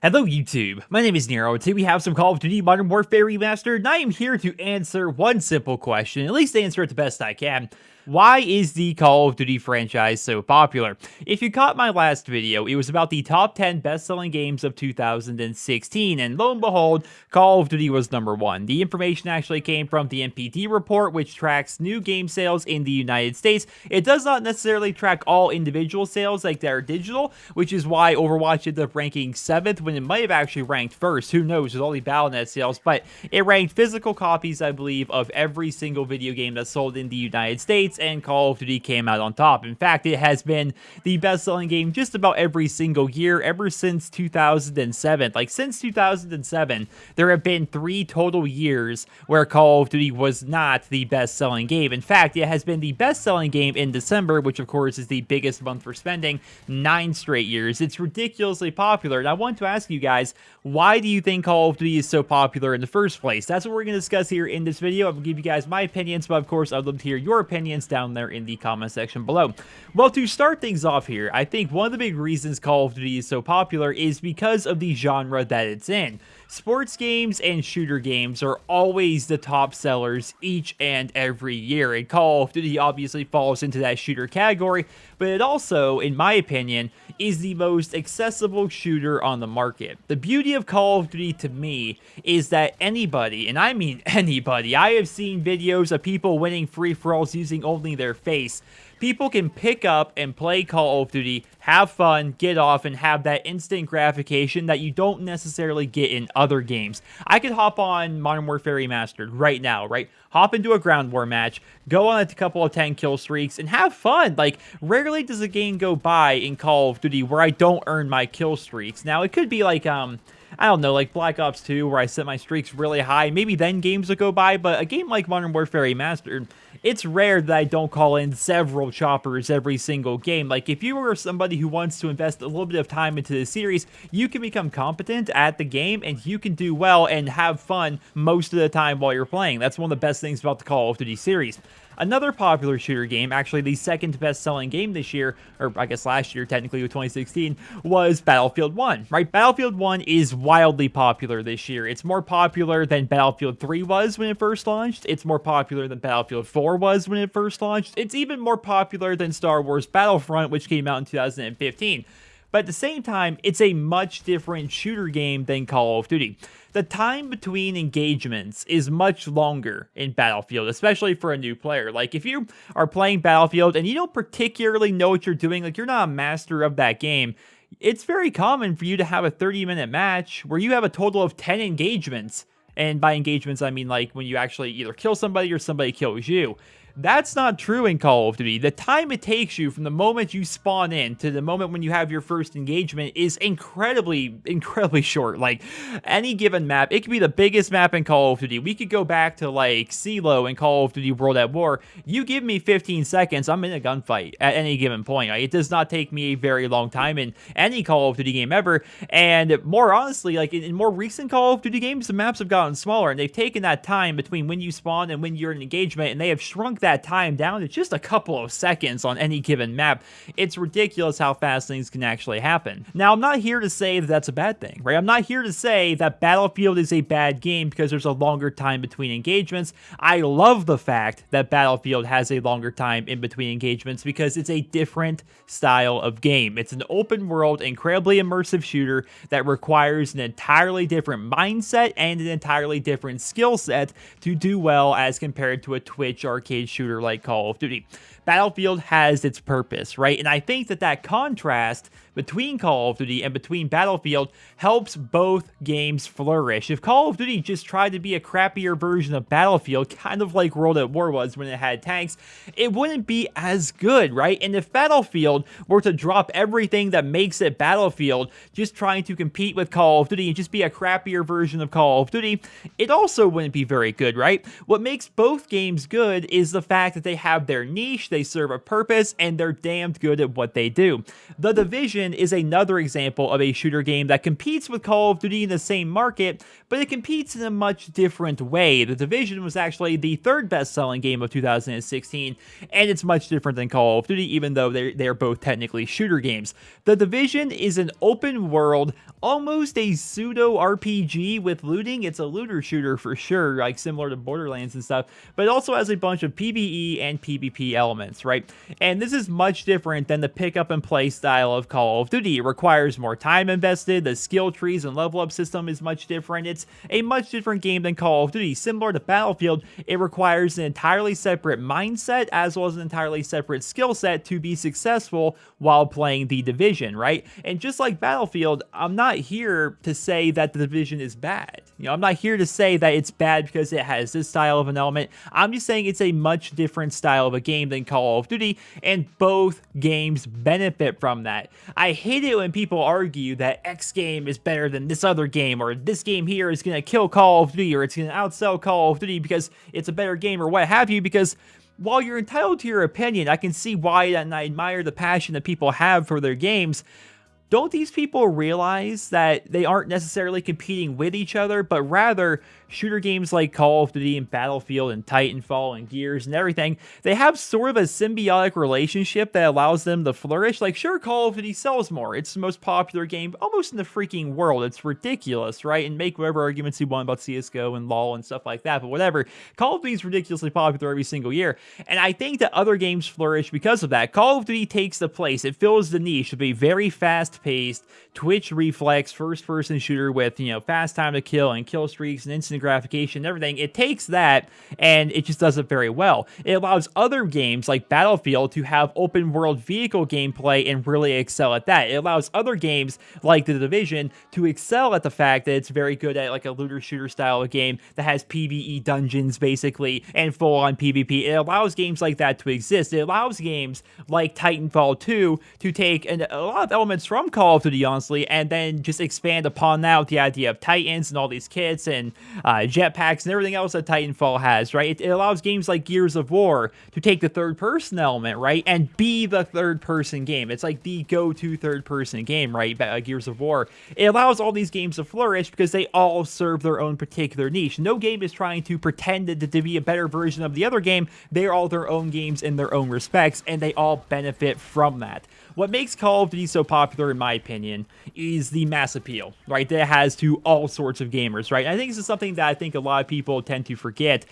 Hello YouTube, my name is Nero, and today we have some Call of Duty Modern Warfare Remastered, and I am here to answer one simple question, at least answer it the best I can. Why is the Call of Duty franchise so popular? If you caught my last video, it was about the top 10 best-selling games of 2016, and lo and behold, Call of Duty was number one. The information actually came from the NPD report, which tracks new game sales in the United States. It does not necessarily track all individual sales like they're digital, which is why Overwatch ended up ranking 7th when it might have actually ranked first. Who knows with all the Battle.net sales, but it ranked physical copies, I believe, of every single video game that's sold in the United States, and Call of Duty came out on top. In fact, it has been the best-selling game just about every single year ever since 2007. Like, since 2007, there have been 3 total years where Call of Duty was not the best-selling game. In fact, it has been the best-selling game in December, which of course is the biggest month for spending, 9 straight years. It's ridiculously popular, and I want to ask you guys, why do you think Call of Duty is so popular in the first place? That's what we're going to discuss here in this video. I'm going to give you guys my opinions, but of course, I'd love to hear your opinions down there in the comment section below. Well, to start things off here, I think one of the big reasons Call of Duty is so popular is because of the genre that it's in. Sports games and shooter games are always the top sellers each and every year, and Call of Duty obviously falls into that shooter category, but it also, in my opinion, is the most accessible shooter on the market. The beauty of Call of Duty to me is that anybody, and I mean anybody, I have seen videos of people winning free-for-alls using only their face. People can pick up and play Call of Duty, have fun, get off, and have that instant gratification that you don't necessarily get in other games. I could hop on Modern Warfare Remastered right now, right? Hop into a ground war match, go on a couple of 10 kill streaks, and have fun. Like, rarely does a game go by in Call of Duty where I don't earn my kill streaks. Now, it could be like, I don't know, like Black Ops 2, where I set my streaks really high. Maybe then games will go by, but a game like Modern Warfare Remastered, it's rare that I don't call in several choppers every single game. Like, if you are somebody who wants to invest a little bit of time into the series, you can become competent at the game, and you can do well and have fun most of the time while you're playing. That's one of the best things about the Call of Duty series. Another popular shooter game, actually the second best-selling game this year, or I guess last year technically with 2016, was Battlefield 1, right? Battlefield 1 is wildly popular this year. It's more popular than Battlefield 3 was when it first launched. It's more popular than Battlefield 4 was when it first launched. It's even more popular than Star Wars Battlefront, which came out in 2015. But at the same time, it's a much different shooter game than Call of Duty. The time between engagements is much longer in Battlefield, especially for a new player. Like, if you are playing Battlefield and you don't particularly know what you're doing, like you're not a master of that game, it's very common for you to have a 30-minute match where you have a total of 10 engagements. And by engagements, I mean like when you actually either kill somebody or somebody kills you. That's not true in Call of Duty. The time it takes you from the moment you spawn in to the moment when you have your first engagement is incredibly short. Like, any given map, it could be the biggest map in Call of Duty. We could go back to, like, CeeLo in Call of Duty World at War. You give me 15 seconds, I'm in a gunfight at any given point. It does not take me a very long time in any Call of Duty game ever. And more honestly, like, in more recent Call of Duty games, the maps have gotten smaller, and they've taken that time between when you spawn and when you're in engagement, and they have shrunk that time down to just a couple of seconds on any given map. It's ridiculous how fast things can actually happen. Now, I'm not here to say that that's a bad thing, right? I'm not here to say that Battlefield is a bad game because there's a longer time between engagements. I love the fact that Battlefield has a longer time in between engagements because it's a different style of game. It's an open world, incredibly immersive shooter that requires an entirely different mindset and an entirely different skill set to do well as compared to a Twitch arcade shooter like Call of Duty. Battlefield has its purpose, right? And I think that that contrast between Call of Duty and between Battlefield helps both games flourish. If Call of Duty just tried to be a crappier version of Battlefield, kind of like World at War was when it had tanks, it wouldn't be as good, right? And if Battlefield were to drop everything that makes it Battlefield, just trying to compete with Call of Duty and just be a crappier version of Call of Duty, it also wouldn't be very good, right? What makes both games good is the fact that they have their niche, they serve a purpose, and they're damned good at what they do. The Division Division is another example of a shooter game that competes with Call of Duty in the same market, but it competes in a much different way. The Division was actually the third best-selling game of 2016, and it's much different than Call of Duty, even though they're both technically shooter games. The Division is an open world, almost a pseudo RPG with looting. It's a looter shooter for sure, like similar to Borderlands and stuff, but it also has a bunch of PvE and PvP elements, right? And this is much different than the pick up and play style of Call of Duty. It requires more time invested, the skill trees and level up system is much different. It's a much different game than Call of Duty. Similar to Battlefield, it requires an entirely separate mindset as well as an entirely separate skill set to be successful while playing the Division, right? And just like Battlefield, I'm not here to say that the Division is bad. I'm not here to say that it's bad because it has this style of an element. I'm just saying it's a much different style of a game than Call of Duty, and both games benefit from that. I hate it when people argue that X game is better than this other game, or this game here is going to kill Call of Duty, or it's going to outsell Call of Duty because it's a better game, or what have you, because while you're entitled to your opinion, I can see why, and I admire the passion that people have for their games. Don't these people realize that they aren't necessarily competing with each other, but rather shooter games like Call of Duty and Battlefield and Titanfall and Gears and everything, they have sort of a symbiotic relationship that allows them to flourish? Like, sure, Call of Duty sells more. It's the most popular game almost in the freaking world. It's ridiculous, right? And make whatever arguments you want about CSGO and LoL and stuff like that, but whatever. Call of Duty is ridiculously popular every single year, and I think that other games flourish because of that. Call of Duty takes the place. It fills the niche of a very fast-paced, twitch reflex first-person shooter with, fast time to kill and kill streaks and instant gratification and everything. It takes that and it just does it very well. It allows other games like Battlefield to have open world vehicle gameplay and really excel at that. It allows other games like The Division to excel at the fact that it's very good at like a looter shooter style of game that has PvE dungeons basically and full on PvP. It allows games like that to exist. It allows games like Titanfall 2 to take a lot of elements from Call of Duty, honestly, and then just expand upon that with the idea of Titans and all these kits and jetpacks and everything else that Titanfall has, right? It allows games like Gears of War to take the third-person element, right, and be the third-person game. It's like the go-to third-person game, right, Gears of War. It allows all these games to flourish because they all serve their own particular niche. No game is trying to pretend to be a better version of the other game. They're all their own games in their own respects, and they all benefit from that. What makes Call of Duty so popular, in my opinion, is the mass appeal, right, that it has to all sorts of gamers, right? And I think this is something that I think a lot of people tend to forget.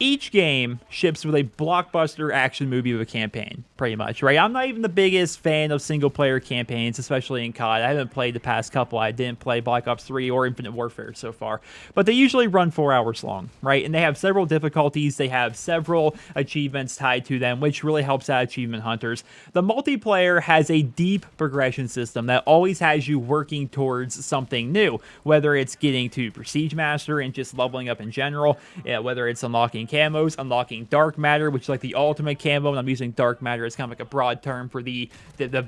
Each game ships with a blockbuster action movie of a campaign, pretty much, right? I'm not even the biggest fan of single-player campaigns, especially in COD. I haven't played the past couple. I didn't play Black Ops 3 or Infinite Warfare so far. But they usually run 4 hours long, right? And they have several difficulties. They have several achievements tied to them, which really helps out achievement hunters. The multiplayer has a deep progression system that always has you working towards something new, whether it's getting to Prestige Master and just leveling up in general, whether it's unlocking camos, unlocking dark matter, which is like the ultimate camo, and I'm using dark matter as kind of like a broad term for the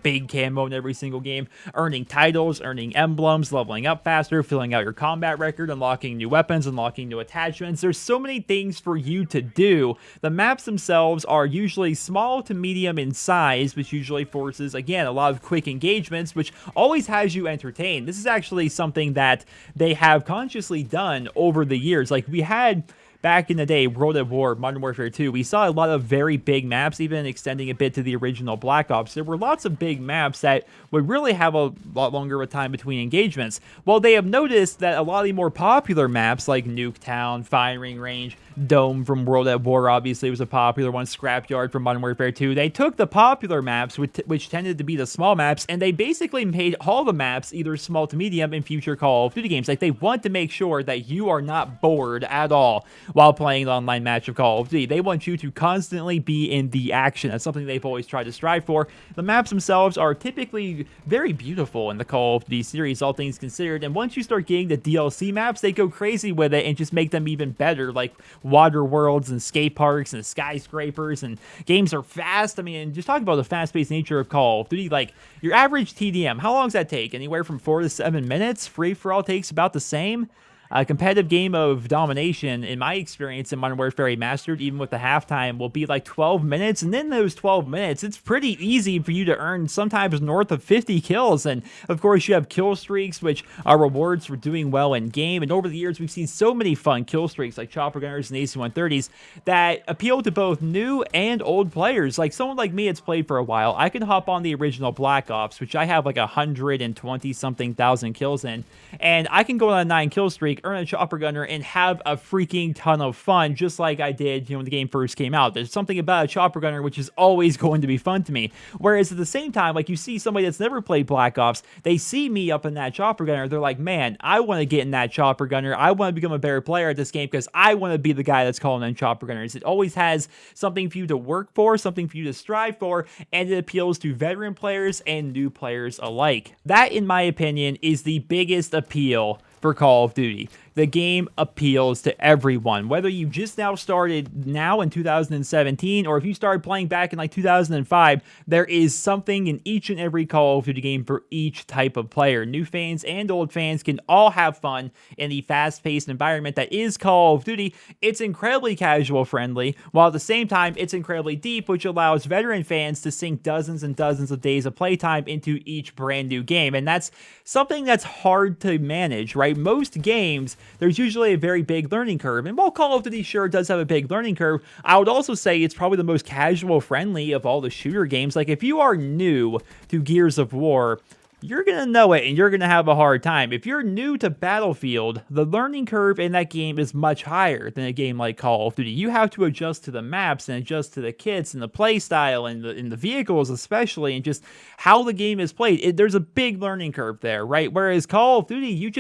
big camo in every single game, earning titles, earning emblems, leveling up faster, filling out your combat record, unlocking new weapons, unlocking new attachments. There's so many things for you to do. The maps themselves are usually small to medium in size, which usually forces, again, a lot of quick engagements, which always has you entertained. This is actually something that they have consciously done over the years. Like, we had back in the day, World at War, Modern Warfare 2, we saw a lot of very big maps, even extending a bit to the original Black Ops. There were lots of big maps that would really have a lot longer of a time between engagements. Well, they have noticed that a lot of the more popular maps, like Nuketown, Firing Range, Dome from World at War obviously was a popular one, Scrapyard from Modern Warfare 2. They took the popular maps, which tended to be the small maps, and they basically made all the maps either small to medium in future Call of Duty games. Like, they want to make sure that you are not bored at all while playing the online match of Call of Duty. They want you to constantly be in the action. That's something they've always tried to strive for. The maps themselves are typically very beautiful in the Call of Duty series, all things considered, and once you start getting the DLC maps, they go crazy with it and just make them even better, like water worlds and skate parks and skyscrapers, and games are fast. I mean, just talking about the fast-paced nature of Call of Duty, like, your average TDM, how long does that take? Anywhere from 4 to 7 minutes? Free-for-all takes about the same. A competitive game of domination, in my experience in Modern Warfare Remastered, even with the halftime, will be like 12 minutes. And in those 12 minutes, it's pretty easy for you to earn sometimes north of 50 kills. And of course, you have kill streaks, which are rewards for doing well in game. And over the years, we've seen so many fun kill streaks like chopper gunners and AC-130s that appeal to both new and old players. Like someone like me that's played for a while, I can hop on the original Black Ops, which I have like 120 something thousand kills in, and I can go on a 9 kill streak, earn a chopper gunner, and have a freaking ton of fun, just like I did, when the game first came out. There's something about a chopper gunner which is always going to be fun to me. Whereas at the same time, like you see somebody that's never played Black Ops, they see me up in that chopper gunner, they're like, man, I want to get in that chopper gunner. I want to become a better player at this game because I want to be the guy that's calling in chopper gunners. It always has something for you to work for, something for you to strive for, and it appeals to veteran players and new players alike. That, in my opinion, is the biggest appeal for Call of Duty. The game appeals to everyone, whether you just now started now in 2017 or if you started playing back in like 2005. There is something in each and every Call of Duty game for each type of player. New fans and old fans can all have fun in the fast-paced environment that is Call of Duty. It's incredibly casual friendly, while at the same time it's incredibly deep, which allows veteran fans to sink dozens and dozens of days of playtime into each brand new game. And that's something that's hard to manage, right? Most games, there's usually a very big learning curve. And while Call of Duty sure does have a big learning curve, I would also say it's probably the most casual friendly of all the shooter games. Like if you are new to Gears of War, you're going to know it and you're going to have a hard time. If you're new to Battlefield, the learning curve in that game is much higher than a game like Call of Duty. You have to adjust to the maps and adjust to the kits and the play style and the vehicles especially, and just how the game is played. There's a big learning curve there, right? Whereas Call of Duty, you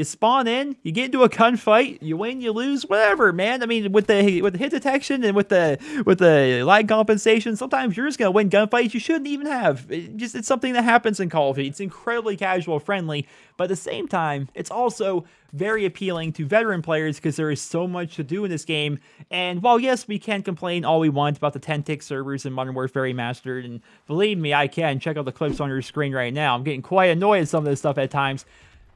spawn in, you get into a gunfight, you win, you lose, whatever, man. I mean, with the hit detection and with the lag compensation, sometimes you're just going to win gunfights you shouldn't even have. It's something that happens in Call of Duty. It's incredibly casual friendly, but at the same time, it's also very appealing to veteran players because there is so much to do in this game. And while yes, we can complain all we want about the 10-tick servers in Modern Warfare Remastered, and believe me, I can. Check out the clips on your screen right now. I'm getting quite annoyed at some of this stuff at times.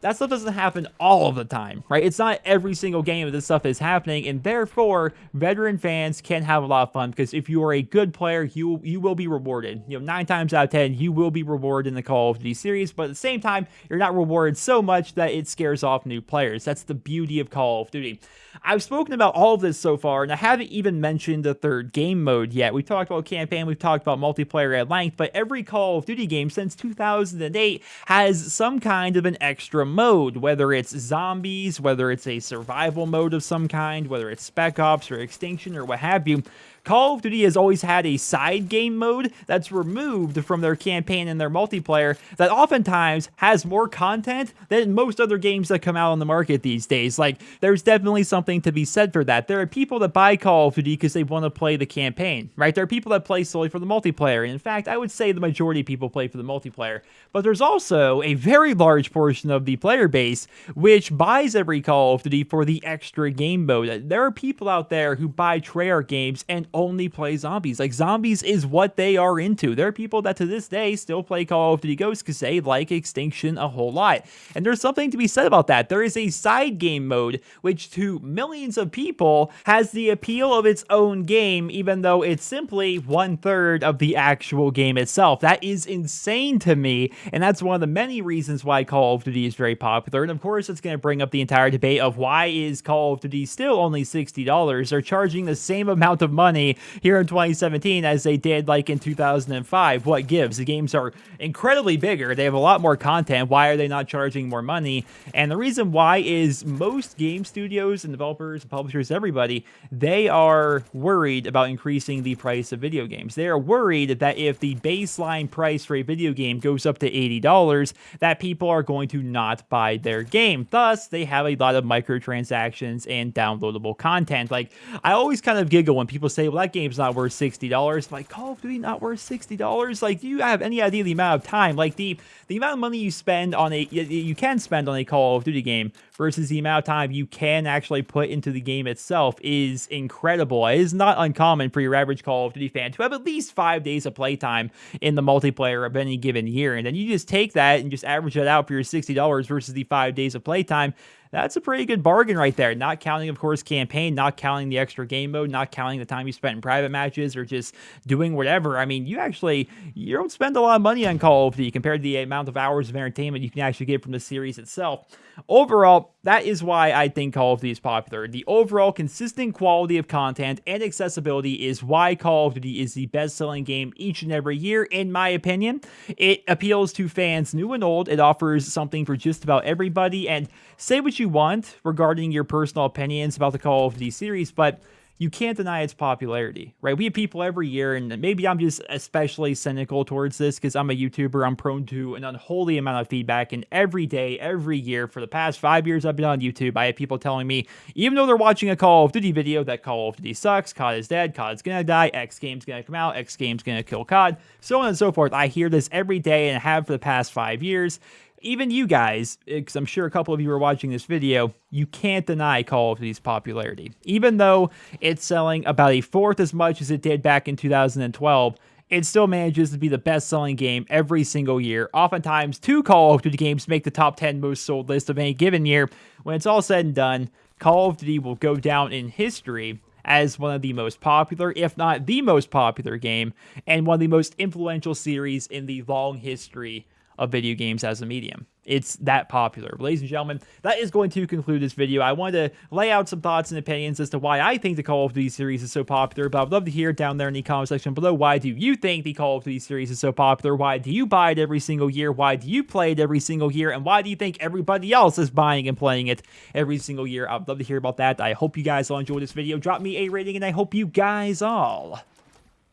That stuff doesn't happen all of the time, right? It's not every single game that this stuff is happening, and therefore, veteran fans can have a lot of fun because if you are a good player, you will be rewarded. 9 times out of 10, you will be rewarded in the Call of Duty series, but at the same time, you're not rewarded so much that it scares off new players. That's the beauty of Call of Duty. I've spoken about all of this so far, and I haven't even mentioned the third game mode yet. We've talked about campaign, we've talked about multiplayer at length, but every Call of Duty game since 2008 has some kind of an extra mode, whether it's zombies, whether it's a survival mode of some kind, whether it's Spec Ops or Extinction or what have you. Call of Duty has always had a side game mode that's removed from their campaign and their multiplayer that oftentimes has more content than most other games that come out on the market these days. Like, there's definitely something to be said for that. There are people that buy Call of Duty because they want to play the campaign, right? There are people that play solely for the multiplayer. And in fact, I would say the majority of people play for the multiplayer. But there's also a very large portion of the player base which buys every Call of Duty for the extra game mode. There are people out there who buy Treyarch games and only play zombies. Like, zombies is what they are into. There are people that to this day still play Call of Duty Ghosts because they like Extinction a whole lot. And there's something to be said about that. There is a side game mode which to millions of people has the appeal of its own game, even though it's simply 1/3 of the actual game itself. That is insane to me, and that's one of the many reasons why Call of Duty is very popular. And of course, it's going to bring up the entire debate of why is Call of Duty still only $60? They're charging the same amount of money here in 2017 as they did like in 2005. What gives? The games are incredibly bigger. They have a lot more content. Why are they not charging more money? And the reason why is most game studios and developers and publishers, everybody, they are worried about increasing the price of video games. They are worried that if the baseline price for a video game goes up to $80, that people are going to not buy their game. Thus, they have a lot of microtransactions and downloadable content. Like, I always kind of giggle when people say, well, that game's not worth $60. Like, Call of Duty not worth $60? Like, do you have any idea the amount of time? Like, the amount of money you spend on you can spend on a Call of Duty game versus the amount of time you can actually put into the game itself is incredible. It is not uncommon for your average Call of Duty fan to have at least 5 days of playtime in the multiplayer of any given year. And then you just take that and just average it out for your $60 versus the 5 days of playtime. that's a pretty good bargain right there. Not counting, of course, campaign, not counting the extra game mode, not counting the time you spent in private matches or just doing whatever. I mean, you don't spend a lot of money on Call of Duty compared to the amount of hours of entertainment you can actually get from the series itself. Overall, that is why I think Call of Duty is popular. The overall consistent quality of content and accessibility is why Call of Duty is the best-selling game each and every year, in my opinion. It appeals to fans new and old. It offers something for just about everybody, and say what you want regarding your personal opinions about the Call of Duty series, but you can't deny its popularity, right? We have people every year, and maybe I'm just especially cynical towards this because I'm a YouTuber. I'm prone to an unholy amount of feedback, and every day, every year, for the past 5 years I've been on YouTube, I have people telling me, even though they're watching a Call of Duty video, that Call of Duty sucks, COD is dead, COD's gonna die, X game's gonna come out, X game's gonna kill COD, so on and so forth. I hear this every day and have for the past 5 years. Even you guys, because I'm sure a couple of you are watching this video, you can't deny Call of Duty's popularity. Even though it's selling about a fourth as much as it did back in 2012, it still manages to be the best-selling game every single year. Oftentimes, 2 Call of Duty games make the top 10 most sold list of any given year. When it's all said and done, Call of Duty will go down in history as one of the most popular, if not the most popular game, and one of the most influential series in the long history of video games as a medium. It's that popular. Ladies and gentlemen, that is going to conclude this video. I wanted to lay out some thoughts and opinions as to why I think the Call of Duty series is so popular, but I'd love to hear down there in the comment section below, why do you think the Call of Duty series is so popular? Why do you buy it every single year? Why do you play it every single year? And why do you think everybody else is buying and playing it every single year? I'd love to hear about that. I hope you guys all enjoyed this video. Drop me a rating, and I hope you guys all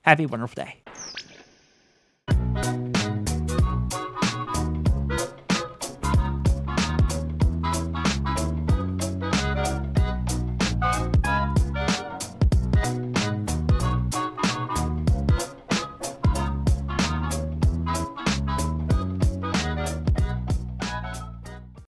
have a wonderful day.